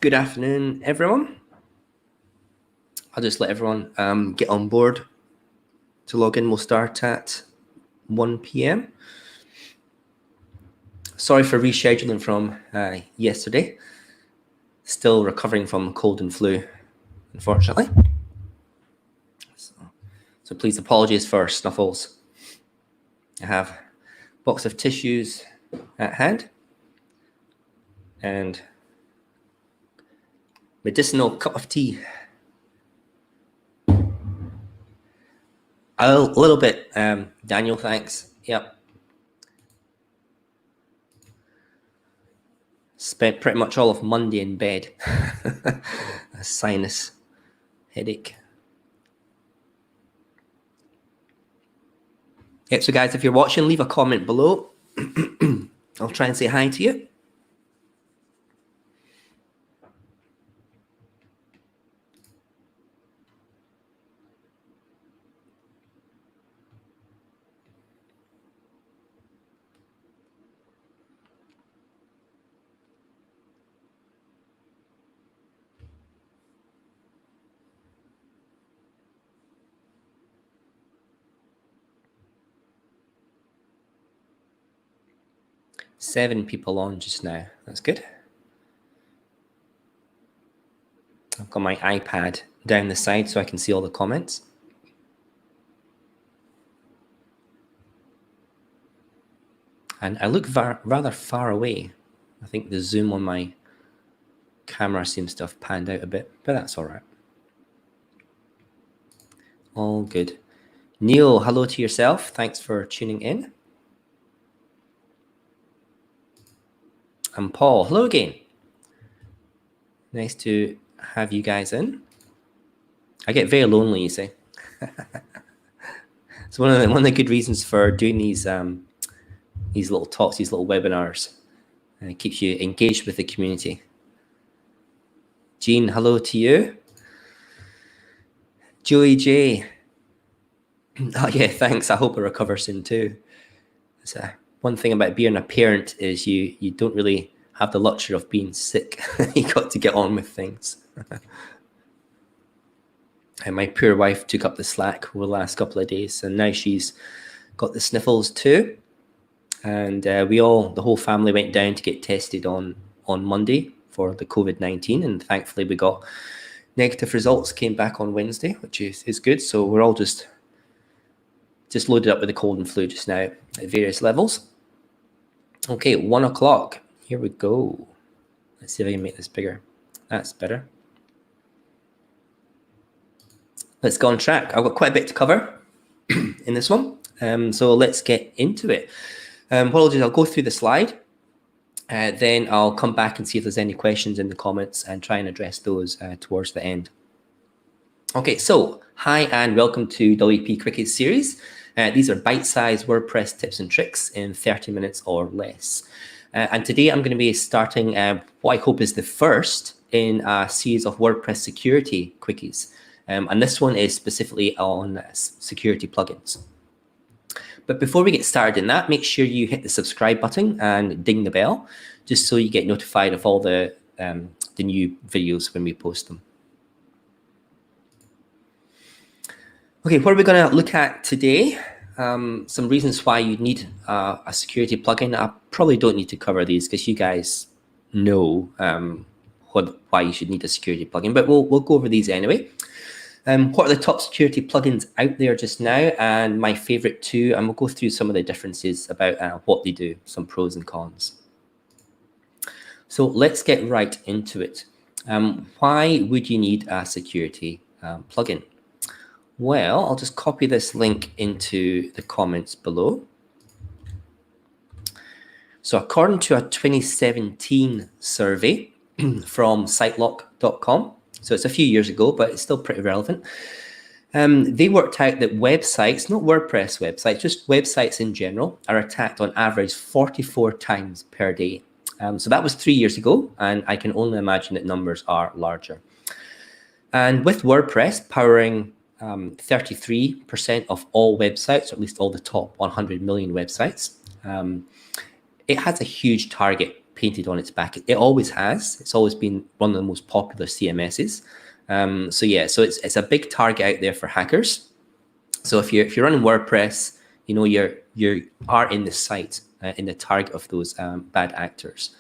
Good afternoon, everyone. I'll just let everyone get on board to log in. We'll start at 1 p.m. Sorry for rescheduling from yesterday. Still recovering from cold and flu, unfortunately. So please apologies for snuffles. I have a box of tissues at hand and medicinal cup of tea. A little bit, Daniel, thanks. Yep. Spent pretty much all of Monday in bed. A sinus headache. Yep, so guys, if you're watching, leave a comment below. I'll try and say hi to you. Seven people on just now. That's good. I've got my iPad down the side so I can see all the comments. And I look rather far away. I think the zoom on my camera seems to have panned out a bit, but that's all right. All good. Neil, hello to yourself. Thanks for tuning in. And Paul, hello again. Nice to have you guys in. I get very lonely, you see. It's one of the good reasons for doing these little talks, these little webinars. It keeps you engaged with the community. Jean, hello to you. Joey J. Oh yeah, thanks. I hope I recover soon too. So one thing about being a parent is you don't really have the luxury of being sick. You got to get on with things. And my poor wife took up the slack over the last couple of days, and now she's got the sniffles too. And the whole family went down to get tested on Monday for the COVID-19, and thankfully we got negative results, came back on Wednesday, which is good. So we're all just loaded up with the cold and flu just now at various levels. Okay, 1 o'clock. Here we go. Let's see if I can make this bigger. That's better. Let's go on track. I've got quite a bit to cover in this one. So let's get into it. What I'll do is I'll go through the slide. Then I'll come back and see if there's any questions in the comments and try and address those towards the end. Okay, so hi and welcome to WPQuickies series. These are bite-sized WordPress tips and tricks in 30 minutes or less. And today I'm going to be starting what I hope is the first in a series of WordPress security quickies. And this one is specifically on security plugins. But before we get started in that, make sure you hit the subscribe button and ding the bell, just so you get notified of all the new videos when we post them. Okay, what are we going to look at today? Some reasons why you need a security plugin. I probably don't need to cover these because you guys know why you should need a security plugin, but we'll go over these anyway. What are the top security plugins out there just now, and my favorite two, and we'll go through some of the differences about what they do, some pros and cons. So let's get right into it. Why would you need a security plugin? Well, I'll just copy this link into the comments below. So according to a 2017 survey from sitelock.com, so it's a few years ago, but it's still pretty relevant. They worked out that websites, not WordPress websites, just websites in general, are attacked on average 44 times per day. So that was 3 years ago, and I can only imagine that numbers are larger. And with WordPress powering 33% of all websites, or at least all the top 100 million websites, it has a huge target painted on its back. It always has. It's always been one of the most popular CMSs. So yeah, so it's a big target out there for hackers. So if you're running WordPress, you know you are in the sight, in the target of those bad actors.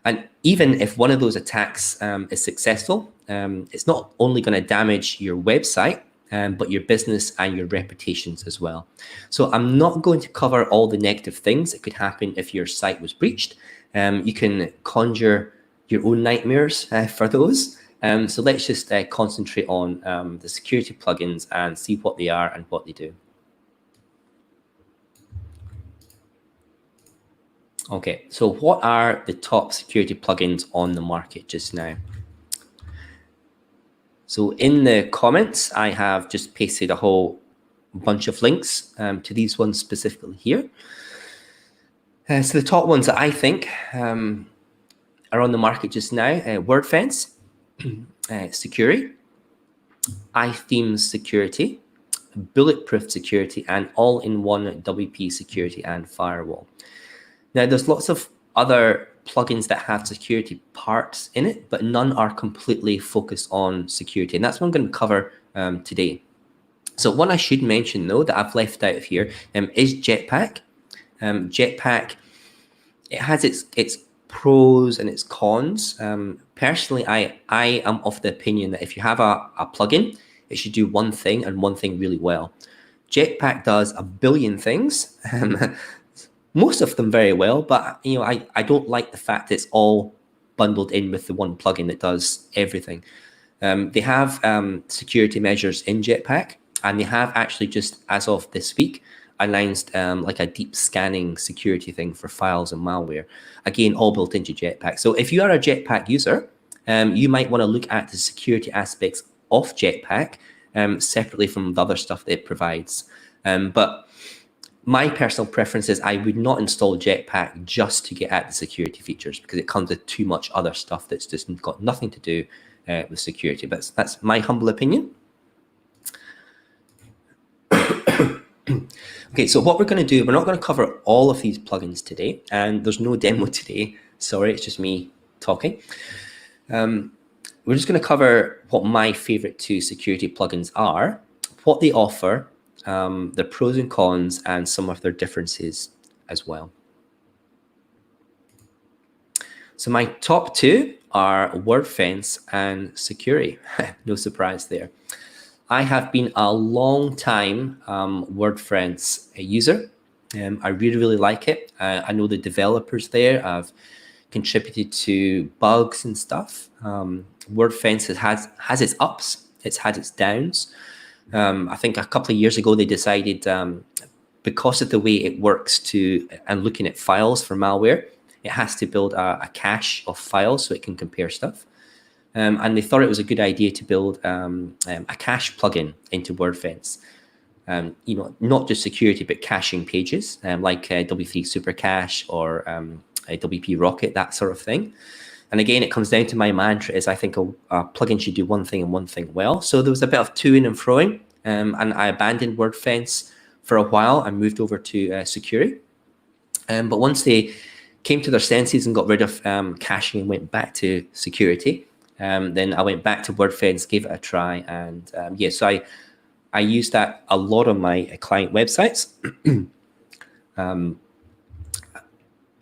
And even if one of those attacks is successful, it's not only going to damage your website, but your business and your reputations as well. So I'm not going to cover all the negative things that could happen if your site was breached. You can conjure your own nightmares for those. So let's just concentrate on the security plugins and see what they are and what they do. Okay, so what are the top security plugins on the market just now? So in the comments, I have just pasted a whole bunch of links to these ones specifically here. So the top ones that I think are on the market just now: Wordfence, Security, iThemes Security, Bulletproof Security, and all-in-one WP Security and Firewall. Now, there's lots of other plugins that have security parts in it, but none are completely focused on security. And that's what I'm going to cover today. So one I should mention, though, that I've left out of here is Jetpack. Jetpack, it has its pros and its cons. Personally, I am of the opinion that if you have a plugin, it should do one thing and one thing really well. Jetpack does a billion things. Most of them very well, but you know, I don't like the fact that it's all bundled in with the one plugin that does everything. They have security measures in Jetpack, and they have actually just as of this week announced like a deep scanning security thing for files and malware. Again, all built into Jetpack. So if you are a Jetpack user, you might want to look at the security aspects of Jetpack separately from the other stuff that it provides. But my personal preference is I would not install Jetpack just to get at the security features, because it comes with too much other stuff that's just got nothing to do with security. But that's my humble opinion. Okay, so what we're going to do, we're not going to cover all of these plugins today, and there's no demo today. Sorry, it's just me talking. We're just going to cover what my favorite two security plugins are, what they offer, their pros and cons, and some of their differences as well. So my top two are Wordfence and Security. No surprise there. I have been a long time Wordfence user. I really, really like it. I know the developers there. I've contributed to bugs and stuff. Wordfence has its ups. It's had its downs. I think a couple of years ago, they decided because of the way it works and looking at files for malware, it has to build a cache of files so it can compare stuff. And they thought it was a good idea to build a cache plugin into Wordfence. You know, not just security, but caching pages like W3 Super Cache or WP Rocket, that sort of thing. And again, it comes down to my mantra is I think a plugin should do one thing and one thing well. So there was a bit of toing and froing, and I abandoned Wordfence for a while and moved over to Security. But once they came to their senses and got rid of caching and went back to Security, then I went back to Wordfence, gave it a try, and yeah, so I use that a lot on my client websites.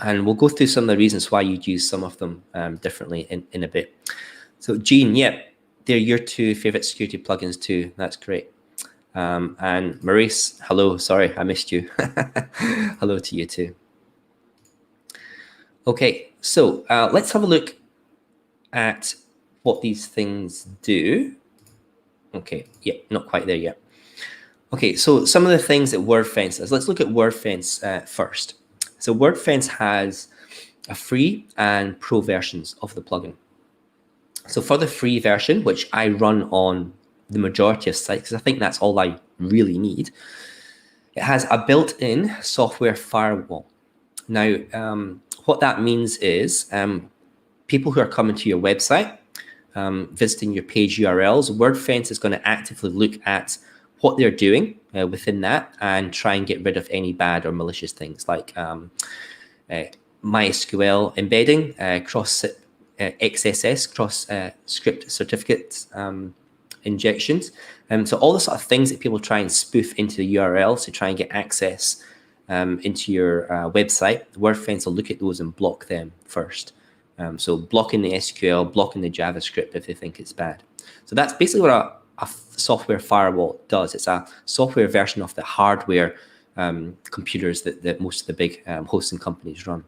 And we'll go through some of the reasons why you'd use some of them differently in a bit. So Jean, yeah, they're your two favorite security plugins too. That's great. And Maurice, hello. Sorry, I missed you. Hello to you too. Okay, so let's have a look at what these things do. Okay, yeah, not quite there yet. Okay, so some of the things that Wordfence does. Let's look at Wordfence first. So Wordfence has a free and pro versions of the plugin. So for the free version, which I run on the majority of sites, because I think that's all I really need, it has a built-in software firewall. Now, what that means is people who are coming to your website, visiting your page URLs, Wordfence is going to actively look at what they're doing within that and try and get rid of any bad or malicious things like MySQL embedding, cross XSS, cross script certificate injections. So all the sort of things that people try and spoof into the URLs to try and get access into your website, Wordfence will look at those and block them first. So blocking the SQL, blocking the JavaScript if they think it's bad. So that's basically what a software firewall does. It's a software version of the hardware computers that most of the big hosting companies run.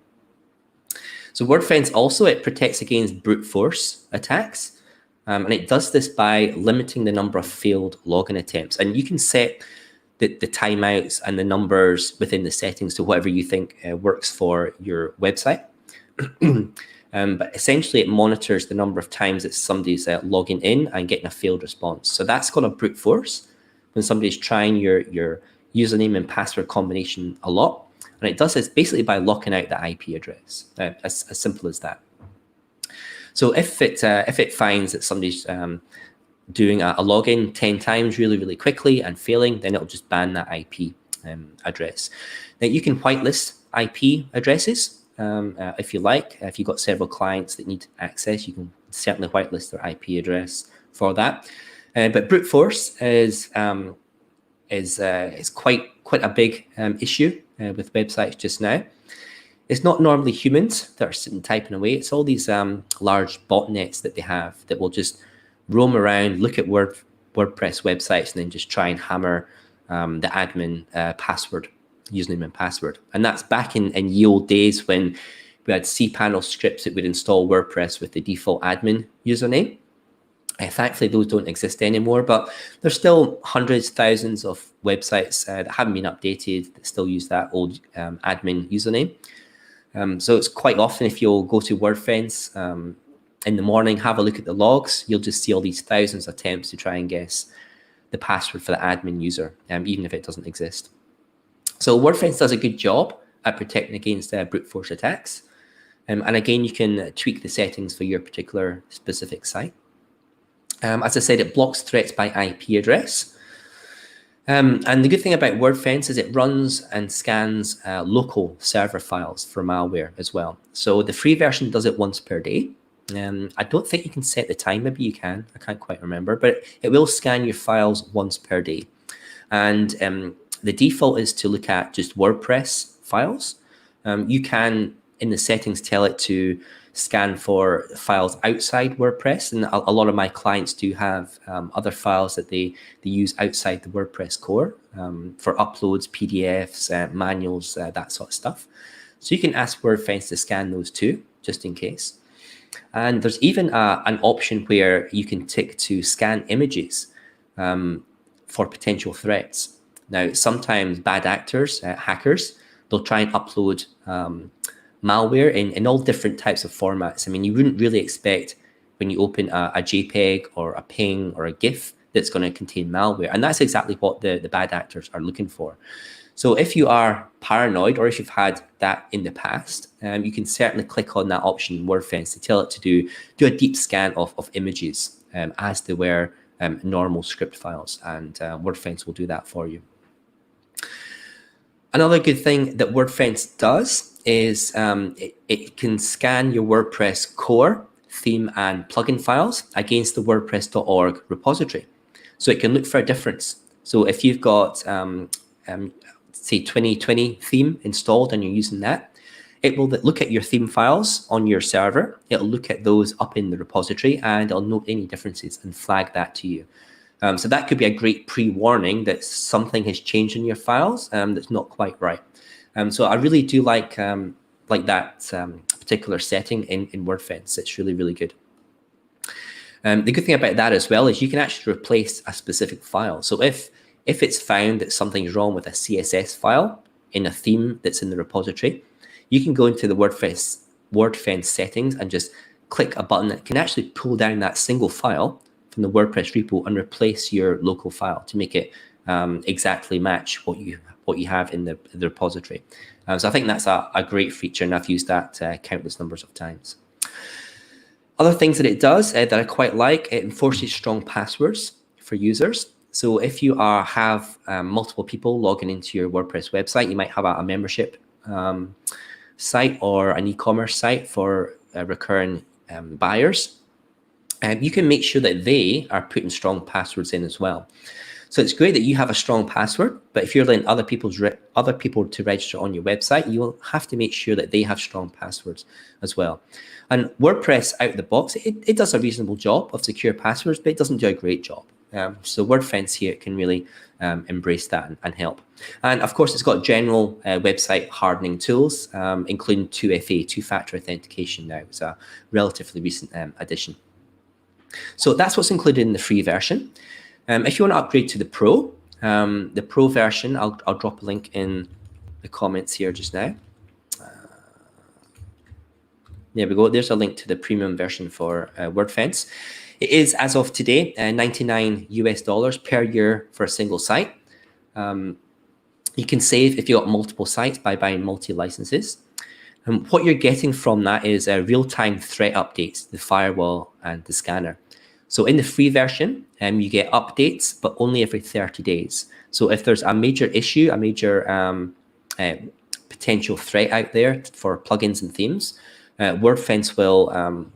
So Wordfence also, it protects against brute force attacks. And it does this by limiting the number of failed login attempts. And you can set the timeouts and the numbers within the settings to whatever you think works for your website. But essentially, it monitors the number of times that somebody's logging in and getting a failed response. So that's called a brute force, when somebody's trying your username and password combination a lot. And it does this basically by locking out the IP address, as simple as that. So if it finds that somebody's doing a login 10 times really quickly and failing, then it'll just ban that IP address. Now you can whitelist IP addresses if you like. If you've got several clients that need access, you can certainly whitelist their IP address for that. But brute force is quite a big issue with websites just now. It's not normally humans that are sitting typing away. It's all these large botnets that they have that will just roam around, look at WordPress websites, and then just try and hammer the admin password, username and password. And that's back in ye old days when we had cPanel scripts that would install WordPress with the default admin username. Thankfully, those don't exist anymore, but there's still hundreds, thousands of websites that haven't been updated that still use that old admin username. So it's quite often, if you'll go to Wordfence in the morning, have a look at the logs, you'll just see all these thousands of attempts to try and guess the password for the admin user, even if it doesn't exist. So Wordfence does a good job at protecting against brute force attacks. And again, you can tweak the settings for your particular specific site. As I said, it blocks threats by IP address. And the good thing about Wordfence is it runs and scans local server files for malware as well. So the free version does it once per day. I don't think you can set the time. Maybe you can. I can't quite remember. But it will scan your files once per day. And the default is to look at just WordPress files. You can, in the settings, tell it to scan for files outside WordPress, and a lot of my clients do have other files that they use outside the WordPress core for uploads, PDFs, manuals, that sort of stuff. So you can ask Wordfence to scan those too, just in case. And there's even an option where you can tick to scan images for potential threats. Now, sometimes bad actors, hackers, they'll try and upload malware in all different types of formats. I mean, you wouldn't really expect when you open a JPEG or a PNG or a GIF that's going to contain malware. And that's exactly what the bad actors are looking for. So if you are paranoid, or if you've had that in the past, you can certainly click on that option in Wordfence to tell it to do a deep scan of images as they were normal script files. And Wordfence will do that for you. Another good thing that Wordfence does is it can scan your WordPress core, theme, and plugin files against the WordPress.org repository. So it can look for a difference. So if you've got, say, 2020 theme installed and you're using that, it will look at your theme files on your server. It'll look at those up in the repository, and it'll note any differences and flag that to you. So that could be a great pre-warning that something has changed in your files that's not quite right. So I really do like that particular setting in Wordfence. It's really good. The good thing about that as well is you can actually replace a specific file. So if it's found that something's wrong with a CSS file in a theme that's in the repository, you can go into the Wordfence settings and just click a button that can actually pull down that single file from the WordPress repo and replace your local file to make it exactly match what you have in the repository. So I think that's a great feature, and I've used that countless numbers of times. Other things that it does that I quite like, it enforces strong passwords for users. So if you have multiple people logging into your WordPress website, you might have a membership site or an e-commerce site for recurring buyers, you can make sure that they are putting strong passwords in as well. So it's great that you have a strong password, but if you're letting other people to register on your website, you will have to make sure that they have strong passwords as well. And WordPress out of the box, it does a reasonable job of secure passwords, but it doesn't do a great job. So Wordfence here can really embrace that and help. And of course, it's got general website hardening tools, including 2FA, two-factor authentication now. It's a relatively recent addition. So that's what's included in the free version. If you want to upgrade to the Pro version, I'll drop a link in the comments here just now. There we go. There's a link to the premium version for Wordfence. It is, as of today, $99 US per year for a single site. You can save if you've got multiple sites by buying multi-licenses. And what you're getting from that is real-time threat updates, the firewall and the scanner. So in the free version, you get updates, but only every 30 days. So if there's a major issue, a major potential threat out there for plugins and themes, Wordfence will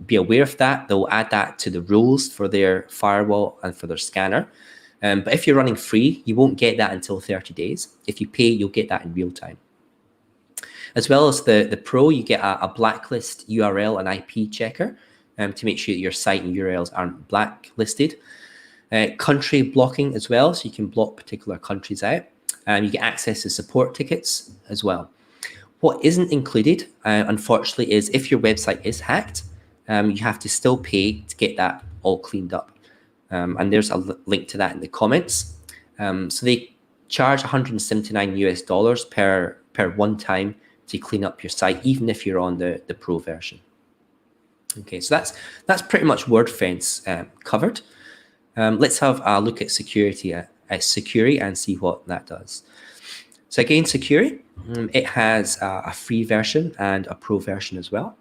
be aware of that. They'll add that to the rules for their firewall and for their scanner. But if you're running free, you won't get that until 30 days. If you pay, you'll get that in real time. As well as the Pro, you get a blacklist URL and IP checker to make sure that your site and URLs aren't blacklisted. Country blocking as well, so you can block particular countries out. You get access to support tickets as well. What isn't included, unfortunately, is if your website is hacked, you have to still pay to get that all cleaned up. And there's a link to that in the comments. So they charge $179 US per one time to clean up your site, even if you're on the Pro version. Okay, so that's pretty much Wordfence covered. Let's have a look at security and see what that does. So again, Securi, it has a free version and a Pro version as well.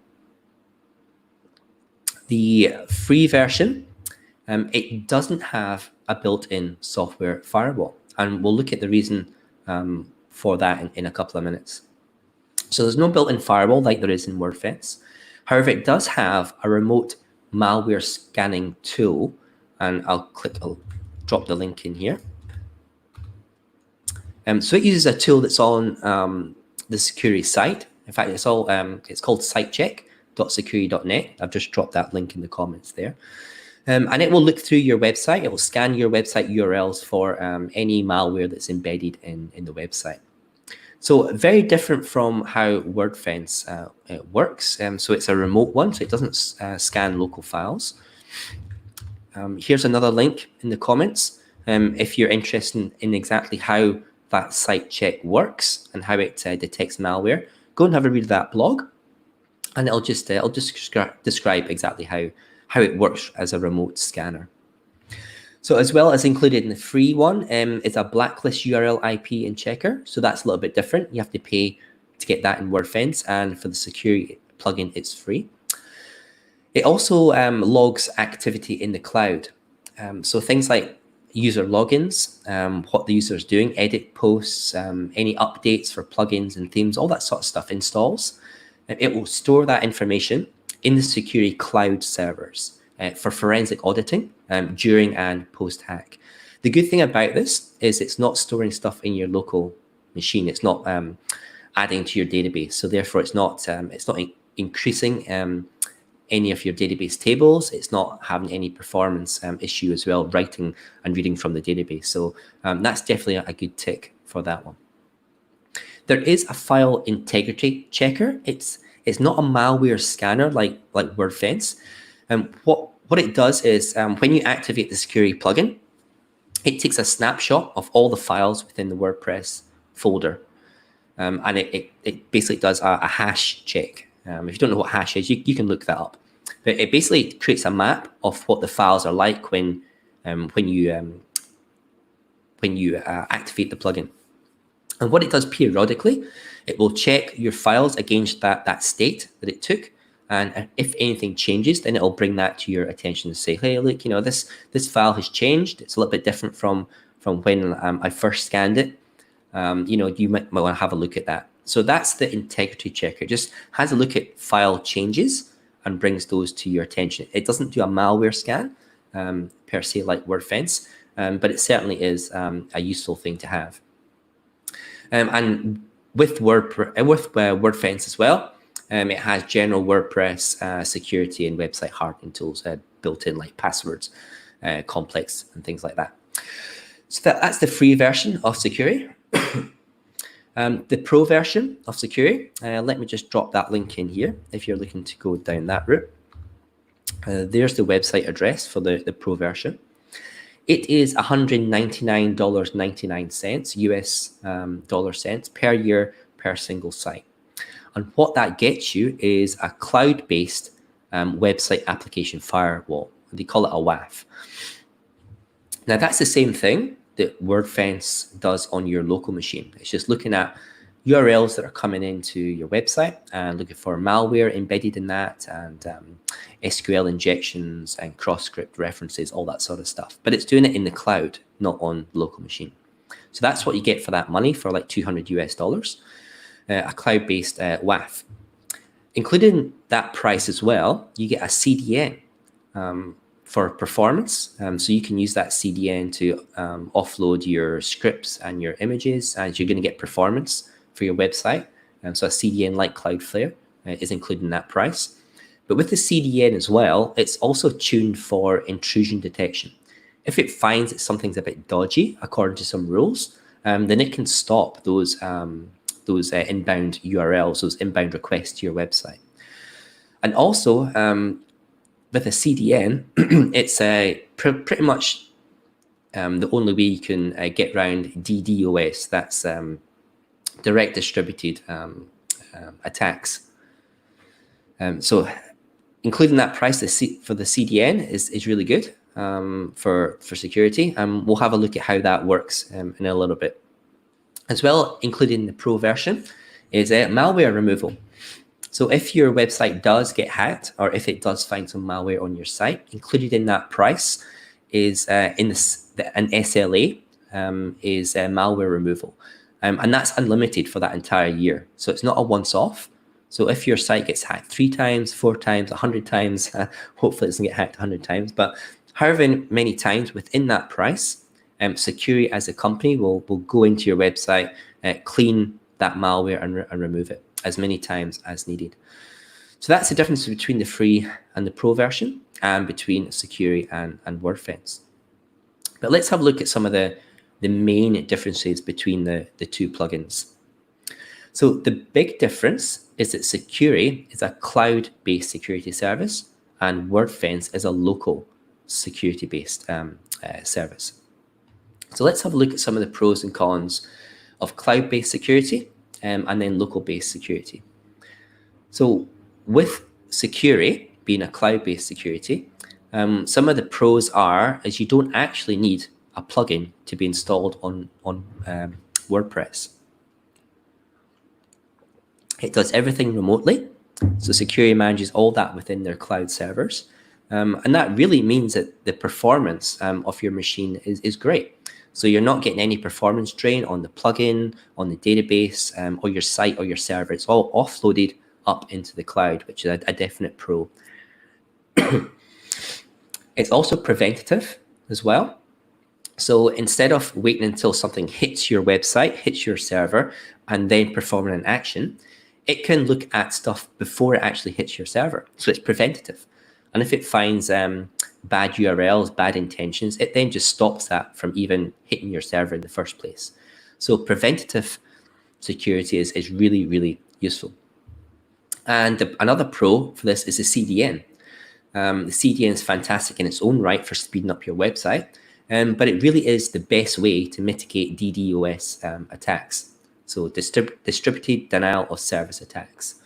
The free version, it doesn't have a built-in software firewall, and we'll look at the reason for that in a couple of minutes. So there's no built-in firewall like there is in Wordfence. However, it does have a remote malware scanning tool, and I'll drop the link in here. So it uses a tool that's on the Securi site. In fact, it's called sitecheck.securi.net. I've just dropped that link in the comments there. And it will look through your website. It will scan your website URLs for any malware that's embedded in the website. So very different from how Wordfence works. So it's a remote one, so it doesn't scan local files. Here's another link in the comments if you're interested in exactly how that site check works and how it detects malware. Go and have a read of that blog, and I'll just describe exactly how it works as a remote scanner. So as well as included in the free one is a blacklist URL IP and checker. So that's a little bit different. You have to pay to get that in Wordfence, and for the Securi plugin, it's free. It also logs activity in the cloud. So things like user logins, what the user is doing, edit posts, any updates for plugins and themes, all that sort of stuff installs. It will store that information in the Securi cloud servers for forensic auditing during and post-hack. The good thing about this is it's not storing stuff in your local machine. It's not adding to your database. So therefore, it's not increasing any of your database tables. It's not having any performance issue as well, writing and reading from the database. So that's definitely a good tick for that one. There is a file integrity checker. It's not a malware scanner like Wordfence. What it does is when you activate the Securi plugin, it takes a snapshot of all the files within the WordPress folder, and it basically does a hash check. If you don't know what hash is, you can look that up. But it basically creates a map of what the files are like when you activate the plugin. And what it does periodically, it will check your files against that state that it took. And if anything changes, then it'll bring that to your attention and say, hey, look, this file has changed. It's a little bit different from when I first scanned it. You might want to have a look at that. So that's the integrity checker. It just has a look at file changes and brings those to your attention. It doesn't do a malware scan per se like Wordfence, but it certainly is a useful thing to have. And with Wordfence as well, it has general WordPress security and website hardening tools built in, like passwords, complex and things like that. So that's the free version of Security. The pro version of Security, let me just drop that link in here if you're looking to go down that route. There's the website address for the pro version. It is $199.99 US dollar cents per year per single site. And what that gets you is a cloud-based website application firewall. They call it a WAF. Now, that's the same thing that Wordfence does on your local machine. It's just looking at URLs that are coming into your website and looking for malware embedded in that, and SQL injections and cross-script references, all that sort of stuff. But it's doing it in the cloud, not on the local machine. So that's what you get for that money, for like $200 US, a cloud-based WAF. Including that price as well, you get a CDN for performance. So you can use that CDN to offload your scripts and your images, and you're going to get performance for your website. So a CDN like Cloudflare is included in that price. But with the CDN as well, it's also tuned for intrusion detection. If it finds that something's a bit dodgy, according to some rules, then it can stop those inbound URLs, those inbound requests to your website. And also, with a CDN, it's pretty much the only way you can get around DDoS. That's direct distributed attacks. So including that price for the CDN is really good for security. We'll have a look at how that works in a little bit. As well, included in the pro version, is malware removal. So if your website does get hacked, or if it does find some malware on your site, included in that price is an SLA, is malware removal. And that's unlimited for that entire year. So it's not a once-off. So if your site gets hacked 3 times, 4 times, 100 times, hopefully it doesn't get hacked 100 times, but however many times within that price, Security as a company will go into your website, clean that malware and remove it as many times as needed. So that's the difference between the free and the pro version, and between Security and Wordfence. But let's have a look at some of the main differences between the two plugins. So the big difference is that Security is a cloud-based security service, and Wordfence is a local security-based service. So let's have a look at some of the pros and cons of cloud-based security and then local-based security. So with Security being a cloud-based security, some of the pros is you don't actually need a plugin to be installed on WordPress. It does everything remotely. So Security manages all that within their cloud servers. And that really means that the performance of your machine is great. So you're not getting any performance drain on the plugin, on the database, or your site or your server. It's all offloaded up into the cloud, which is a definite pro. It's also preventative as well. So instead of waiting until something hits your website, hits your server, and then performing an action, it can look at stuff before it actually hits your server. So it's preventative. And if it finds bad URLs, bad intentions, it then just stops that from even hitting your server in the first place. So preventative security is really, really useful. And another pro for this is the CDN. The CDN is fantastic in its own right for speeding up your website, but it really is the best way to mitigate DDoS attacks. So distributed denial of service attacks.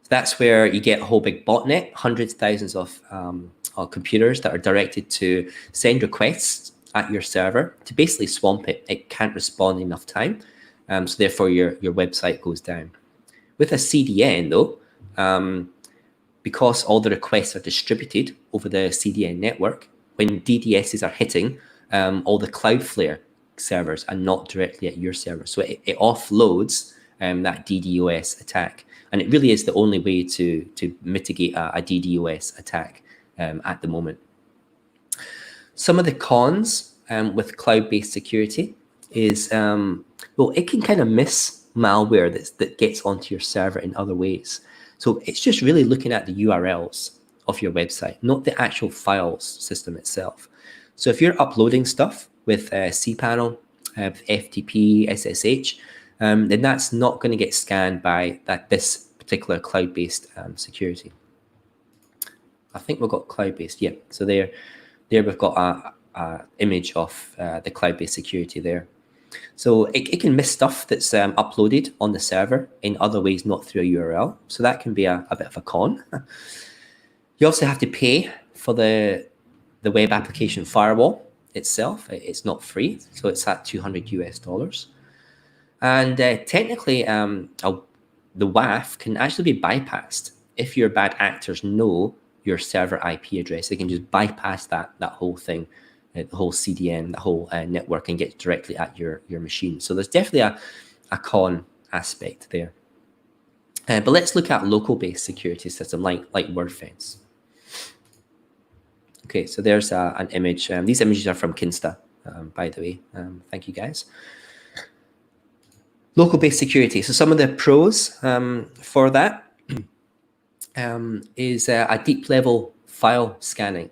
That's where you get a whole big botnet, hundreds, thousands of computers that are directed to send requests at your server to basically swamp it. It can't respond in enough time, so therefore your website goes down. With a CDN though, because all the requests are distributed over the CDN network, when DDSs are hitting all the Cloudflare servers and not directly at your server. So it offloads that DDoS attack. And it really is the only way to mitigate a DDoS attack at the moment. Some of the cons with cloud-based security is, well, it can kind of miss malware that gets onto your server in other ways. So it's just really looking at the URLs of your website, not the actual files system itself. So if you're uploading stuff with cPanel, FTP, SSH, then that's not going to get scanned by this particular cloud-based security. I think we've got cloud-based, yeah. So there we've got a image of the cloud-based security there. So it can miss stuff that's uploaded on the server in other ways, not through a URL. So that can be a bit of a con. You also have to pay for the web application firewall itself. It's not free, so it's at $200 US. And technically, the WAF can actually be bypassed if your bad actors know your server IP address. They can just bypass that whole thing, the whole CDN, the whole network, and get directly at your machine. So there's definitely a con aspect there. But let's look at local-based security system like Wordfence. Okay, so there's an image. These images are from Kinsta, by the way. Thank you, guys. Local-based security. So some of the pros for that is a deep-level file scanning.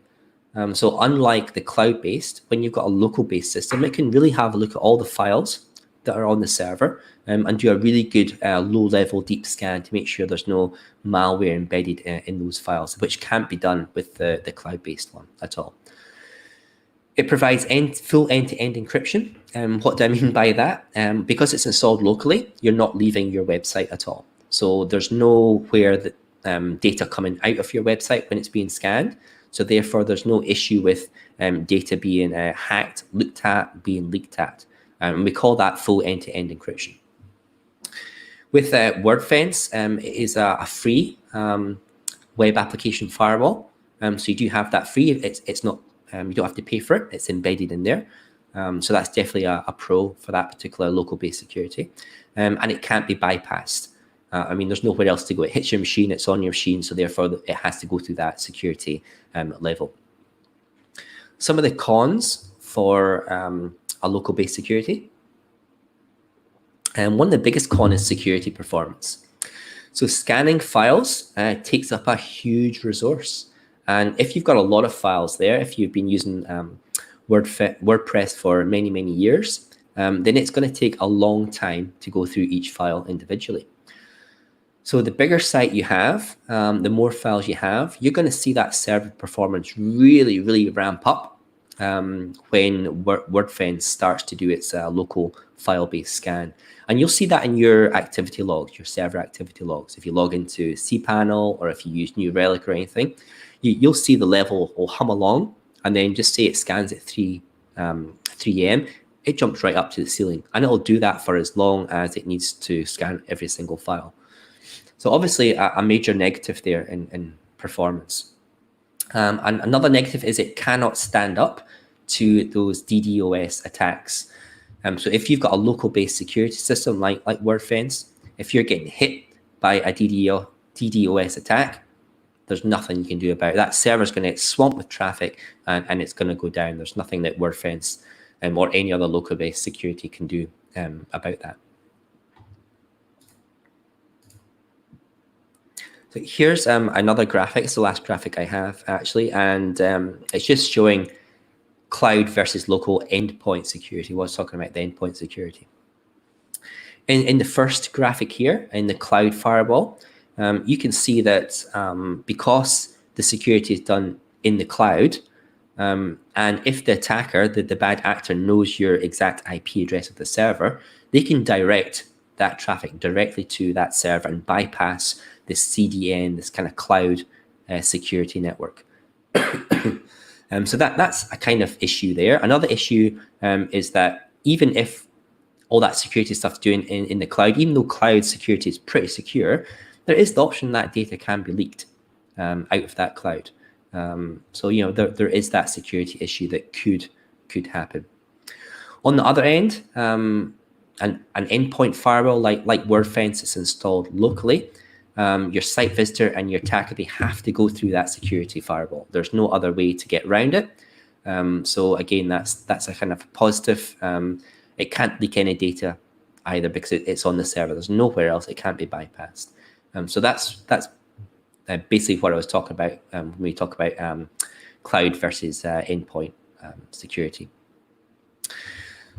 So unlike the cloud-based, when you've got a local-based system, it can really have a look at all the files that are on the server and do a really good low-level deep scan to make sure there's no malware embedded in those files, which can't be done with the cloud-based one at all. It provides full end-to-end encryption. What do I mean by that? Because it's installed locally, you're not leaving your website at all. So there's nowhere that data coming out of your website when it's being scanned. So therefore, there's no issue with data being hacked, looked at, being leaked at. And we call that full end-to-end encryption. With Wordfence, it is a free web application firewall. So you do have that free. It's not, you don't have to pay for it. It's embedded in there. So that's definitely a pro for that particular local-based security. And it can't be bypassed. I mean, there's nowhere else to go. It hits your machine, it's on your machine, so therefore it has to go through that security level. Some of the cons for a local-based security. And one of the biggest cons is security performance. So scanning files takes up a huge resource. And if you've got a lot of files there, if you've been using WordPress for many, many years, then it's going to take a long time to go through each file individually. So the bigger site you have, the more files you have, you're going to see that server performance really, really ramp up when Wordfence starts to do its local file-based scan. And you'll see that in your activity logs, your server activity logs. If you log into cPanel or if you use New Relic or anything, you'll see the level will hum along, and then just say it scans at 3 a.m., it jumps right up to the ceiling. And it'll do that for as long as it needs to scan every single file. So obviously a major negative there in performance. And another negative is it cannot stand up to those DDoS attacks. So if you've got a local-based security system like Wordfence, if you're getting hit by a DDoS attack, there's nothing you can do about it. That server's going to get swamped with traffic and it's going to go down. There's nothing that Wordfence or any other local-based security can do about that. So here's another graphic. It's the last graphic I have, actually, and it's just showing cloud versus local endpoint security. I was talking about the endpoint security. In the first graphic here, in the cloud firewall, you can see that because the security is done in the cloud, and if the attacker, the bad actor, knows your exact IP address of the server, they can direct that traffic directly to that server and bypass this CDN, this kind of cloud security network. So that's a kind of issue there. Another issue is that even if all that security stuff's doing in the cloud, even though cloud security is pretty secure, there is the option that data can be leaked out of that cloud. So there is that security issue that could happen. On the other end, an endpoint firewall like Wordfence is installed locally, your site visitor and your attacker, they have to go through that security firewall. There's no other way to get around it. So again, that's a kind of positive. It can't leak any data either because it's on the server. There's nowhere else it can't be bypassed. So that's basically what I was talking about when we talk about cloud versus endpoint security.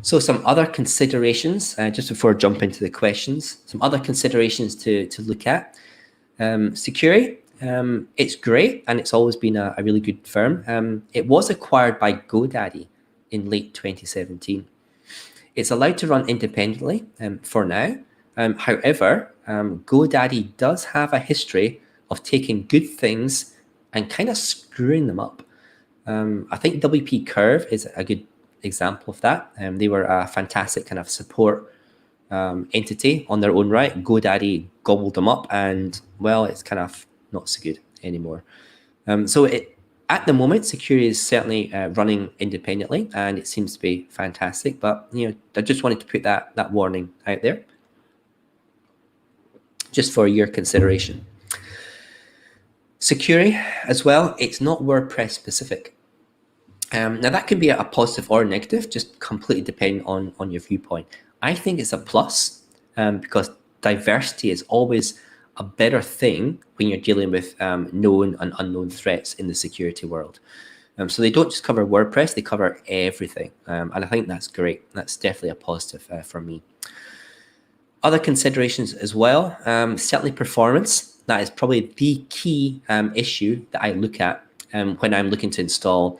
So some other considerations, just before I jump into the questions, some other considerations to look at. Security, it's great, and it's always been a really good firm. It was acquired by GoDaddy in late 2017. It's allowed to run independently for now. However, GoDaddy does have a history of taking good things and kind of screwing them up. I think WP Curve is a good example of that. They were a fantastic kind of support entity on their own right. GoDaddy gobbled them up, and well, it's kind of not so good anymore. So at the moment, security is certainly running independently, and it seems to be fantastic. But I just wanted to put that warning out there, just for your consideration. Security as well, it's not WordPress specific. Now that can be a positive or a negative, just completely depending on your viewpoint. I think it's a plus because diversity is always a better thing when you're dealing with known and unknown threats in the security world. So they don't just cover WordPress, they cover everything. And I think that's great. That's definitely a positive for me. Other considerations as well, certainly performance. That is probably the key issue that I look at when I'm looking to install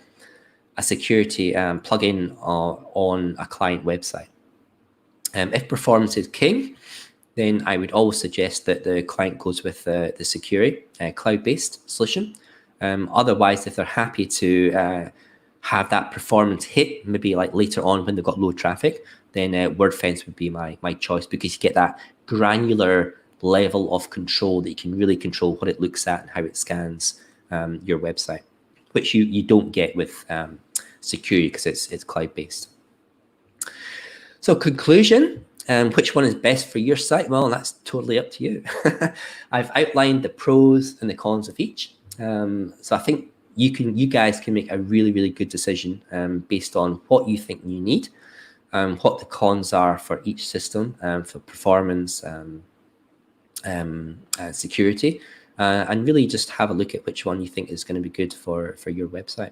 a security plugin on a client website. If performance is king, then I would always suggest that the client goes with the security cloud-based solution. Otherwise, if they're happy to have that performance hit, maybe like later on when they've got low traffic, then Wordfence would be my choice, because you get that granular level of control that you can really control what it looks at and how it scans your website, which you don't get with security because it's cloud-based. So conclusion, which one is best for your site? Well, that's totally up to you. I've outlined the pros and the cons of each. So I think you guys can make a really, really good decision based on what you think you need, what the cons are for each system, for performance, security, and really just have a look at which one you think is going to be good for your website.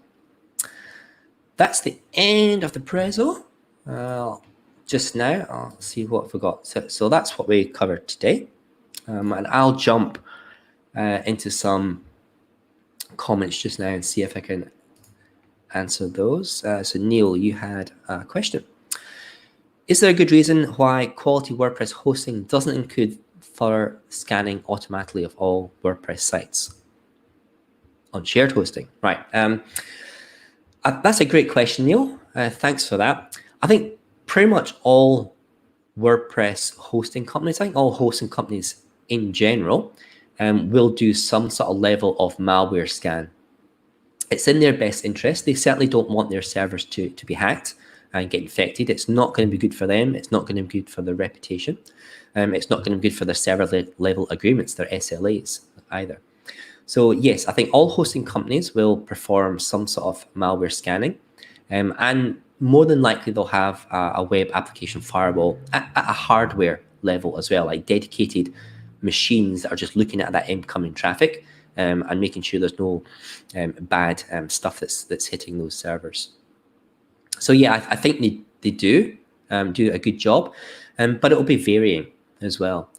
That's the end of the preso. Just now, I'll see what I forgot. So that's what we covered today. And I'll jump into some comments just now and see if I can answer those. So Neil, you had a question. Is there a good reason why quality WordPress hosting doesn't include for scanning automatically of all WordPress sites on shared hosting? Right. That's a great question, Neil. Thanks for that. I think pretty much all WordPress hosting companies, I think all hosting companies in general, will do some sort of level of malware scan. It's in their best interest. They certainly don't want their servers to be hacked and get infected. It's not going to be good for them. It's not going to be good for their reputation. It's not going to be good for their server level agreements, their SLAs either. So yes, I think all hosting companies will perform some sort of malware scanning, and more than likely they'll have a web application firewall at a hardware level as well, like dedicated machines that are just looking at that incoming traffic and making sure there's no bad stuff that's hitting those servers. So yeah, I think they do a good job, but it will be varying as well.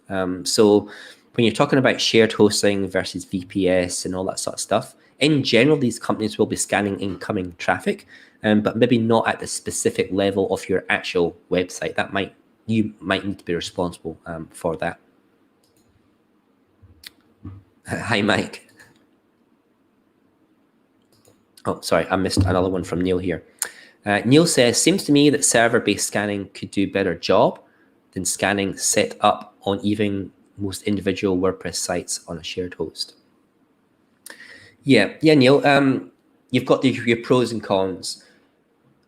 So when you're talking about shared hosting versus VPS and all that sort of stuff, in general, these companies will be scanning incoming traffic, but maybe not at the specific level of your actual website. You might need to be responsible for that. Hi, Mike. Oh, sorry, I missed another one from Neil here. Neil says, seems to me that server-based scanning could do a better job than scanning set up on even most individual WordPress sites on a shared host. Yeah, Neil, you've got your pros and cons.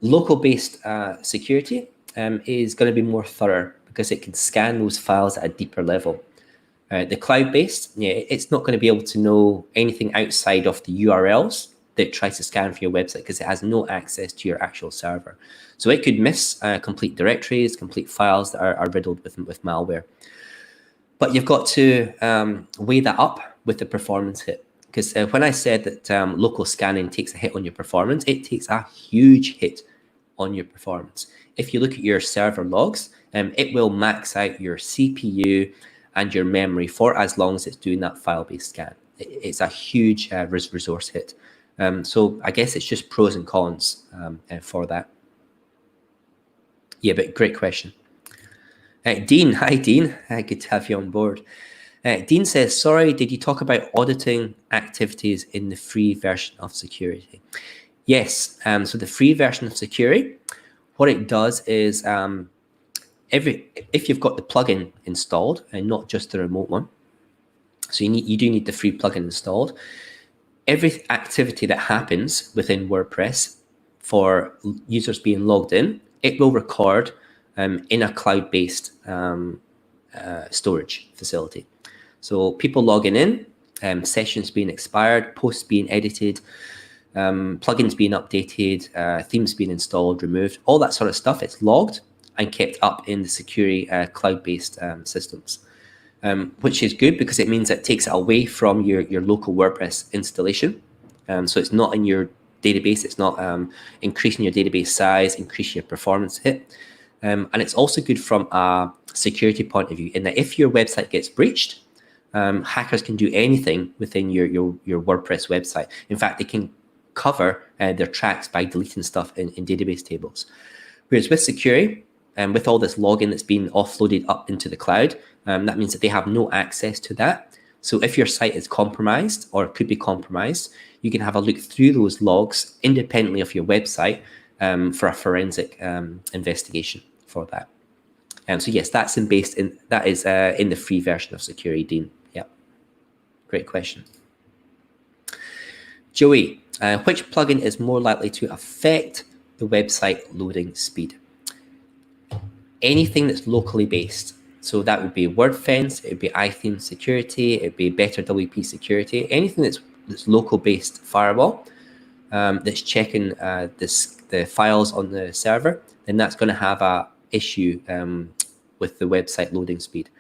Local-based security is going to be more thorough because it can scan those files at a deeper level. The cloud-based, yeah, it's not going to be able to know anything outside of the URLs that it tries to scan for your website because it has no access to your actual server. So it could miss complete directories, complete files that are riddled with malware. But you've got to weigh that up with the performance hit. Because when I said that local scanning takes a hit on your performance, it takes a huge hit on your performance. If you look at your server logs, it will max out your CPU and your memory for as long as it's doing that file-based scan. It's a huge resource hit. So I guess it's just pros and cons for that. Yeah, but great question. Dean, hi Dean, good to have you on board. Dean says, sorry, did you talk about auditing activities in the free version of security? Yes, so the free version of security, what it does is if you've got the plugin installed and not just the remote one, so you do need the free plugin installed, every activity that happens within WordPress for users being logged in, it will record in a cloud-based storage facility. So people logging in, sessions being expired, posts being edited, plugins being updated, themes being installed, removed, all that sort of stuff, it's logged and kept up in the security cloud-based systems, which is good because it means it takes it away from your local WordPress installation. So it's not in your database, it's not increasing your database size, increasing your performance hit. And it's also good from a security point of view in that if your website gets breached, hackers can do anything within your WordPress website. In fact, they can cover their tracks by deleting stuff in database tables. Whereas with security, with all this login that's been offloaded up into the cloud, that means that they have no access to that. So if your site is compromised or could be compromised, you can have a look through those logs independently of your website for a forensic investigation for that. So yes, that is in the free version of security, Dean. Yeah, great question. Joey, which plugin is more likely to affect the website loading speed? Anything that's locally based. So that would be Wordfence, it would be iTheme security, it would be Better WP security, anything that's local based firewall that's checking the files on the server, then that's going to have a issue with the website loading speed.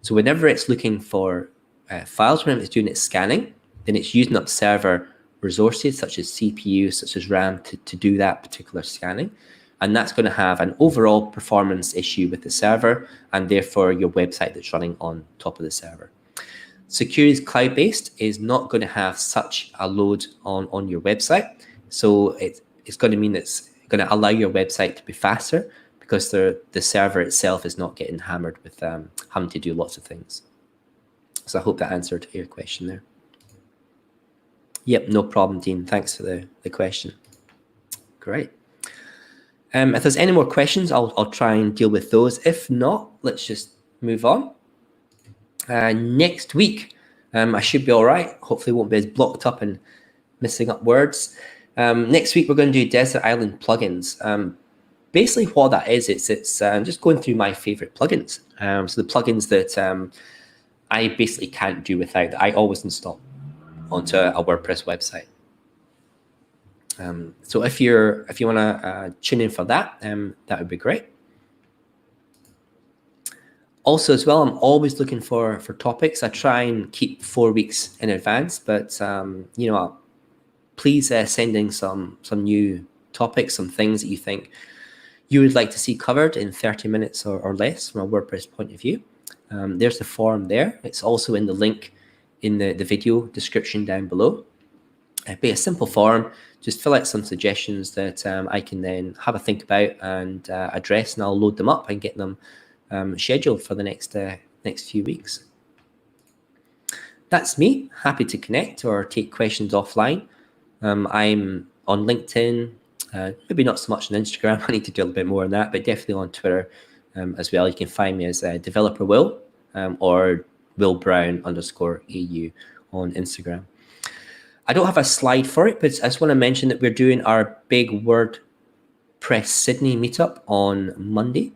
So whenever it's looking for files, whenever it's doing its scanning, then it's using up server resources such as CPU, such as RAM to do that particular scanning. And that's going to have an overall performance issue with the server and therefore your website that's running on top of the server. Security's cloud-based is not going to have such a load on your website. So it's going to mean it's going to allow your website to be faster because the server itself is not getting hammered with having to do lots of things. So I hope that answered your question there. Yep, no problem, Dean. Thanks for the question. Great. If there's any more questions, I'll try and deal with those. If not, let's just move on. Next week, I should be all right. Hopefully won't be as blocked up and missing up words. Next week, we're going to do Desert Island plugins. Basically what that is, it's just going through my favorite plugins. So the plugins that I basically can't do without, that I always install onto a WordPress website. So if you want to tune in for that, that would be great. Also, as well, I'm always looking for topics. I try and keep 4 weeks in advance, but you know, please send in some new topics, some things that you think you would like to see covered in 30 minutes or less from a WordPress point of view. There's the form there. It's also in the link in the video description down below. It'd be a simple form. Just fill out some suggestions that I can then have a think about and address, and I'll load them up and get them scheduled for the next few weeks. That's me. Happy to connect or take questions offline. I'm on LinkedIn, maybe not so much on Instagram. I need to do a little bit more on that, but definitely on Twitter as well. You can find me as Developer Wil or Wil Brown _AU on Instagram. I don't have a slide for it, but I just want to mention that we're doing our big WordPress Sydney meetup on Monday.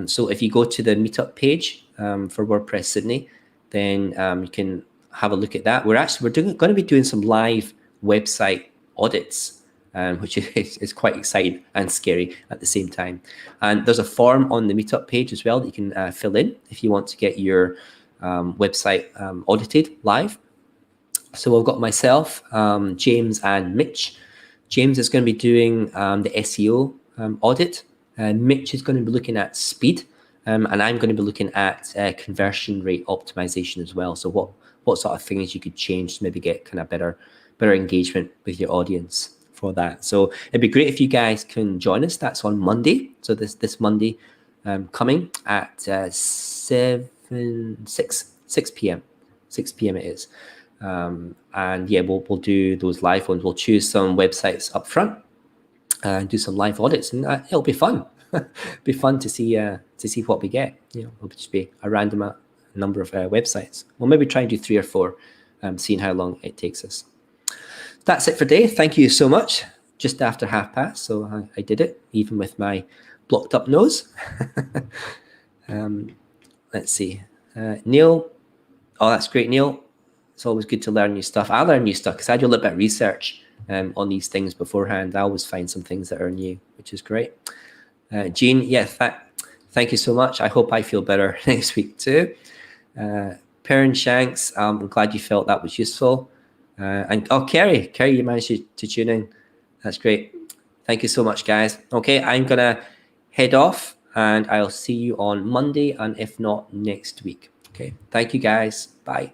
So if you go to the meetup page for WordPress Sydney, then you can have a look at that. We're going to be doing some live website audits, which is quite exciting and scary at the same time. And there's a form on the meetup page as well that you can fill in if you want to get your website audited live. So I've got myself, James, and Mitch. James is going to be doing the SEO audit. Mitch is going to be looking at speed, and I'm going to be looking at conversion rate optimization as well. So what sort of things you could change to maybe get kind of better engagement with your audience for that. So it'd be great if you guys can join us. That's on Monday. So this Monday coming at 6 p.m. 6 p.m. it is. And yeah, we'll do those live ones. We'll choose some websites up front and do some live audits, and it'll be fun. Be fun to see what we get. It'll just be a random number of websites. We'll maybe try and do 3 or 4, seeing how long it takes us. That's it for today. Thank you so much. Just after 30:30, so I did it even with my blocked up nose. Let's see, Neil. Oh, that's great, Neil. It's always good to learn new stuff. I learn new stuff because I do a little bit of research on these things beforehand. I always find some things that are new, which is great. Jean, yeah, thank you so much. I hope I feel better next week too. Perrin Shanks, I'm glad you felt that was useful. And Kerry, you managed to tune in. That's great. Thank you so much, guys. Okay, I'm gonna head off, and I'll see you on Monday, and if not, next week. Okay, thank you, guys. Bye.